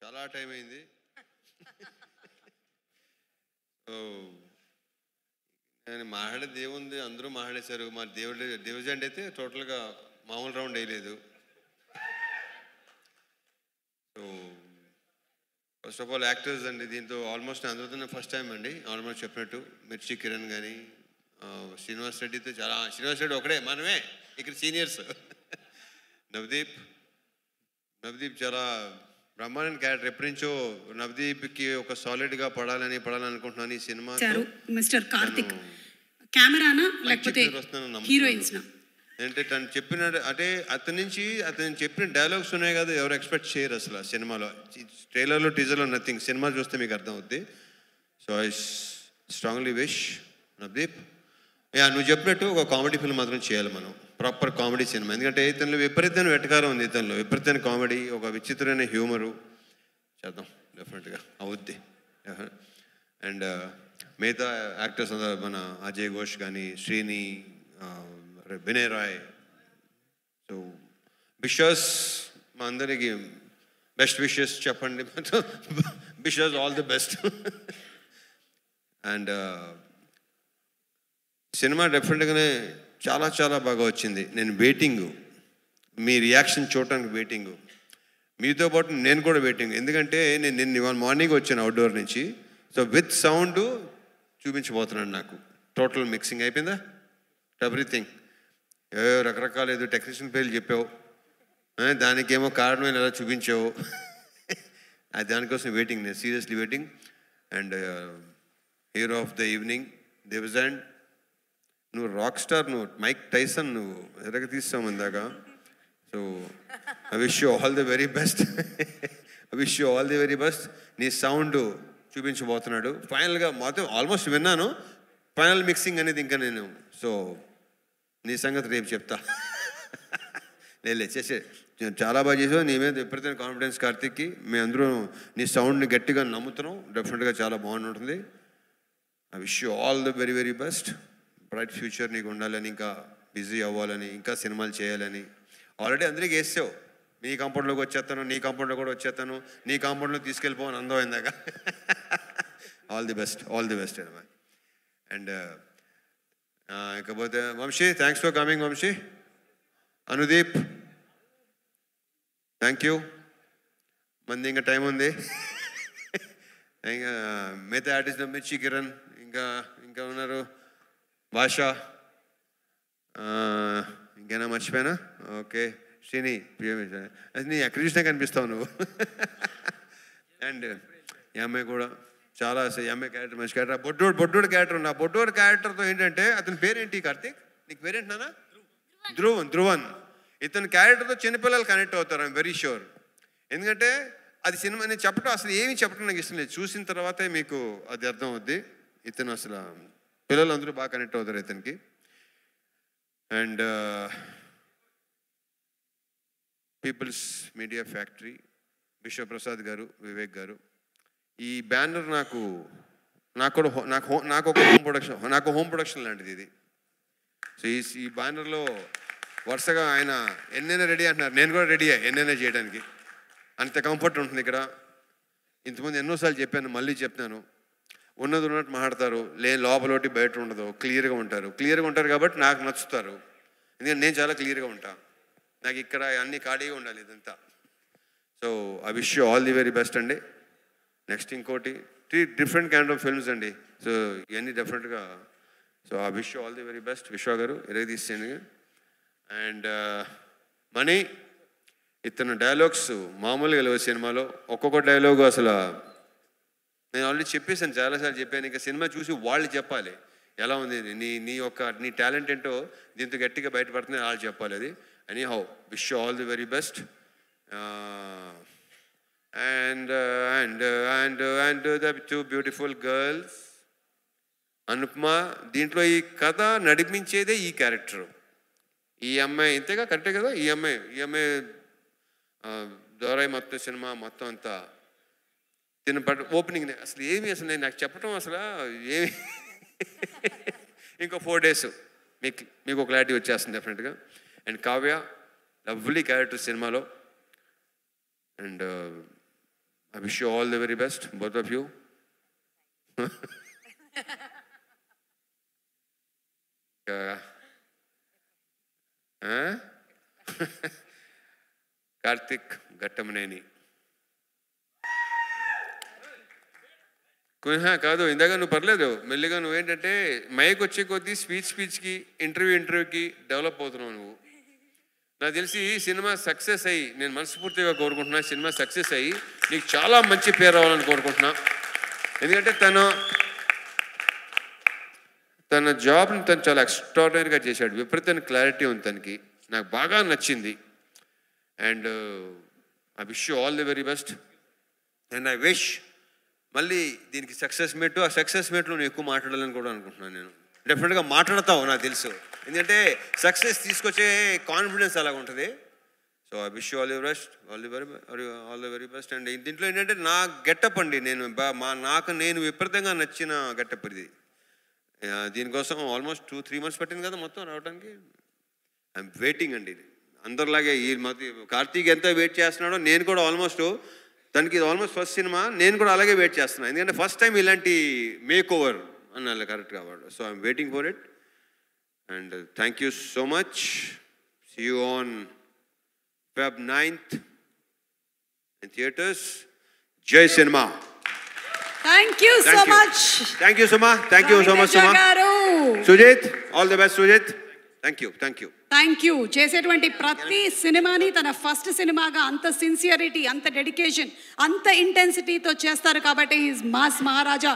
చాలా టైం అయింది. నేను మాట్లాడేది ఏముంది, అందరూ మాట్లాడేశారు. మా డివిజన్ అయితే టోటల్గా మామూలు రౌండ్ వేయలేదు. So first of all actors అండి, దీంతో ఆల్మోస్ట్ అందరితో ఫస్ట్ టైం అండి. ఆల్మోస్ట్ చెప్పినట్టు మిర్చి కిరణ్ కానీ శ్రీనివాస్ రెడ్డితో శ్రీనివాస్ రెడ్డి ఒకడే, మనమే ఇక్కడ సీనియర్స్. నవదీప్ చాలా బ్రహ్మాండ క్యారెక్టర్. ఎప్పటి నుంచో నవదీప్కి ఒక సాలిడ్గా పడాలనుకుంటున్నాను ఈ సినిమా. మిస్టర్ కార్తిక్ కెమెరానా లేకపోతే హీరోయిన్స్ అంటే తను చెప్పిన అంటే అతను చెప్పిన డైలాగ్స్ ఉన్నాయి కదా, ఎవరు ఎక్స్పెక్ట్ చేయరు అసలు సినిమాలో. ట్రైలర్లో టీజర్లో నథింగ్. సినిమా చూస్తే మీకు అర్థం అవుద్ది. So I strongly wish Navdeep, నువ్వు చెప్పినట్టు ఒక కామెడీ ఫిల్మ్ మాత్రం చేయాలి మనం, ప్రాపర్ కామెడీ సినిమా. ఎందుకంటే ఇతనిలో విపరీతమైన వెటకారం ఉంది, ఇతనిలో విపరీతమైన కామెడీ, ఒక విచిత్రమైన హ్యూమరు. చేద్దాం, డెఫినెట్గా అవుద్ది. అండ్ మిగతా యాక్టర్స్ మన అజయ్ ఘోష్ కానీ, శ్రీని, వినయ్ రాయ్. సో విషెస్ మా అందరికి బెస్ట్ విషెస్ చెప్పండి. Wishes all the best. And cinema డెఫినెట్గానే చాలా చాలా బాగా వచ్చింది. నేను వెయిటింగ్, మీ రియాక్షన్ చూడటానికి వెయిటింగ్, మీతో పాటు నేను కూడా వెయిటింగ్. ఎందుకంటే నేను ఇవాళ మార్నింగ్ వచ్చాను అవుట్డోర్ నుంచి. సో విత్ సౌండ్ చూపించబోతున్నాను. నాకు టోటల్ మిక్సింగ్ అయిపోయిందా, ఎవ్రీథింగ్. రకరకాల ఏదో టెక్నీషియన్ పేర్లు చెప్పావు, దానికేమో కారణం ఎలా చూపించావు. దానికోసం వెయిటింగ్, నేను seriously waiting. And hero of the evening division, నువ్వు రాక్ స్టార్, నువ్వు మైక్ టైసన్, నువ్వు ఎరగ తీస్తావు ఇందాక. So I wish you all the very best. నీ సౌండ్ చూపించబోతున్నాడు ఫైనల్గా. మొత్తం ఆల్మోస్ట్ విన్నాను, ఫైనల్ మిక్సింగ్ అనేది ఇంకా నేను. సో నీ సంగతి రేపు చెప్తా. చేసే చాలా బాగా చేసావు. నీ మీద విపరీతమైన కాన్ఫిడెన్స్ కార్తిక్కి. మేము అందరూ నీ సౌండ్ని గట్టిగా నమ్ముతున్నాం. డెఫినెట్గా చాలా బాగుంటుంది. I wish you all the very very best. Bright future నీకు ఉండాలని, ఇంకా బిజీ అవ్వాలని, ఇంకా సినిమాలు చేయాలని. ఆల్రెడీ అందరికీ వేసావు, నీ కాంపౌండ్లోకి వచ్చేస్తాను, నీ కాంపౌండ్లో కూడా వచ్చేస్తాను, నీ కాంపౌండ్లో తీసుకెళ్ళిపోవని అందం ఇందాక. ఆల్ ది బెస్ట్ అమ్మా. అండ్ ఇకపోతే Vamsi, thanks for coming Vamsi. Anudeep, thank you. మంది ఇంకా టైం ఉంది. ఇంకా మిగతా ఆర్టిస్ట్ మిర్చి కిరణ్, ఇంకా ఉన్నారు భాష, ఇంకేనా మర్చిపోయానా? ఓకే, శ్రీని, నీ ఎక్కడ చూసినా కనిపిస్తావు నువ్వు. అండ్ ఈ అమ్మాయి కూడా చాలా, ఈ అమ్మాయి క్యారెక్టర్ మంచి క్యారెక్టర్. బొడ్డోడు క్యారెక్టర్ ఉంది. ఆ బొడ్డోడు క్యారెక్టర్తో ఏంటంటే, అతని పేరేంటి కార్తీక్? నీకు పేరేంటి నాన్న? ధ్రువన్. ఇతని క్యారెక్టర్తో చిన్నపిల్లలు కనెక్ట్ అవుతారు, ఐఎమ్ వెరీ షూర్. ఎందుకంటే అది సినిమా నేను చెప్పడం, అసలు ఏమీ చెప్పడం నాకు ఇష్టం లేదు. చూసిన తర్వాతే మీకు అది అర్థం అవుద్ది. ఇతను అసలు పిల్లలు అందరూ బాగా కనెక్ట్ అవుతారు ఇతనికి. And peoples media factory, Vishwaprasad garu, Vivek గారు. ఈ బ్యానర్ నాకు ఒక హోమ్ ప్రొడక్షన్ లాంటిది ఇది. సో ఈ బ్యానర్లో వరుసగా ఆయన ఎన్నైనా రెడీ అంటున్నారు, నేను కూడా రెడీ ఎన్నైనా చేయడానికి. అంత కంఫర్ట్ ఉంటుంది ఇక్కడ. ఇంతకుముందు ఎన్నోసార్లు చెప్పాను, మళ్ళీ చెప్తాను. ఉన్నది ఉన్నట్టు మాట్లాడతారు, లోపల ఒకటి బయట ఉండదు, క్లియర్గా ఉంటారు కాబట్టి నాకు నచ్చుతారు. ఎందుకంటే నేను చాలా క్లియర్గా ఉంటాను. నాకు ఇక్కడ అన్ని ఖాళీగా ఉండాలి ఇదంతా. So I wish you all the very best అండి. నెక్స్ట్ ఇంకోటి 3 డిఫరెంట్ కైండ్ ఆఫ్ ఫిల్మ్స్ అండి. సో ఇవన్నీ డెఫినెట్గా. So I wish you all the very best. విశ్వ గారు తీసేయండి. అండ్ మనీ, ఇతను డైలాగ్స్ మామూలుగా లేవు సినిమాలో. ఒక్కొక్క డైలాగు అసలు నేను ఆల్రెడీ చెప్పేసాను, చాలాసార్లు చెప్పాను. ఇంకా సినిమా చూసి వాళ్ళు చెప్పాలి ఎలా ఉంది, నీ టాలెంట్ ఏంటో దీంతో గట్టిగా బయటపడుతుంది, వాళ్ళు చెప్పాలి అది. Any how, wish you all the very best. And the 2 beautiful girls. Anupama, దీంట్లో ఈ కథ నడిపించేదే ఈ క్యారెక్టరు. ఈ అమ్మాయి ఇంతేగా, కరెక్టే కదా? ఈ అమ్మాయి ద్వారా మొత్తం సినిమా మొత్తం అంతా ఓపెనింగ్ అసలు నేను నాకు చెప్పడం అసలు ఏమి. ఇంకో 4 days మీకు క్లారిటీ వచ్చేస్తుంది డెఫినెట్గా. అండ్ కావ్య, లవ్లీ క్యారెక్టర్ సినిమాలో. And I wish you all the very best, both of you. Karthik Ghattamaneni కాదు, ఇందాక నువ్వు పర్లేదు, మెల్లిగా నువ్వేంటంటే మైక్ వచ్చే కొద్దీ స్పీచ్కి ఇంటర్వ్యూకి డెవలప్ అవుతున్నావు నువ్వు. నాకు తెలిసి సినిమా సక్సెస్ అయ్యి, నేను మనస్ఫూర్తిగా కోరుకుంటున్నా, సినిమా సక్సెస్ అయ్యి నీకు చాలా మంచి పేరు రావాలని కోరుకుంటున్నా. ఎందుకంటే తన జాబ్ని తను చాలా ఎక్స్ట్రాడినరీగా చేశాడు. విపరీతమైన క్లారిటీ ఉంది తనకి, నాకు బాగా నచ్చింది. And I wish you all the very best. And I wish మళ్ళీ దీనికి సక్సెస్ మీట్, ఆ సక్సెస్ మీట్లో నేను ఎక్కువ మాట్లాడాలని కూడా అనుకుంటున్నాను. నేను డెఫినెట్గా మాట్లాడతావు నాకు తెలుసు, ఎందుకంటే సక్సెస్ తీసుకొచ్చే కాన్ఫిడెన్స్ అలాగ ఉంటుంది. So I wish you all the best, all the very best. And దీంట్లో ఏంటంటే నా గెటప్ అండి, నాకు నేను విపరీతంగా నచ్చిన గెటప్ ఇది. దీనికోసం ఆల్మోస్ట్ 2-3 months పట్టింది కదా మొత్తం రావడానికి. ఐఎమ్ వెయిటింగ్ అండి. అందరిలాగే ఈ కార్తీక్ ఎంత వెయిట్ చేస్తున్నాడో నేను కూడా ఆల్మోస్ట్, తనకి ఇది ఆల్మోస్ట్ ఫస్ట్ సినిమా, నేను కూడా అలాగే వెయిట్ చేస్తున్నాను. ఎందుకంటే ఫస్ట్ టైం ఇలాంటి మేక్ ఓవర్ అన్నాను కరెక్ట్గా వాడు. So I'm waiting for it. And thank you so much. See you on Feb 9th in theaters. Jai Cinema. Thank you so much. Thank you, Suma. Thank you so much, Suma. Sujit, all the best, Sujit. Thank you. Thank you. చేసేటువంటి ప్రతి సినిమాని తన first సినిమాగా అంత sincerity, అంత dedication, అంత ఇంటెన్సిటీతో చేస్తారు కాబట్టి ఈజ్ మాస్ మహారాజా.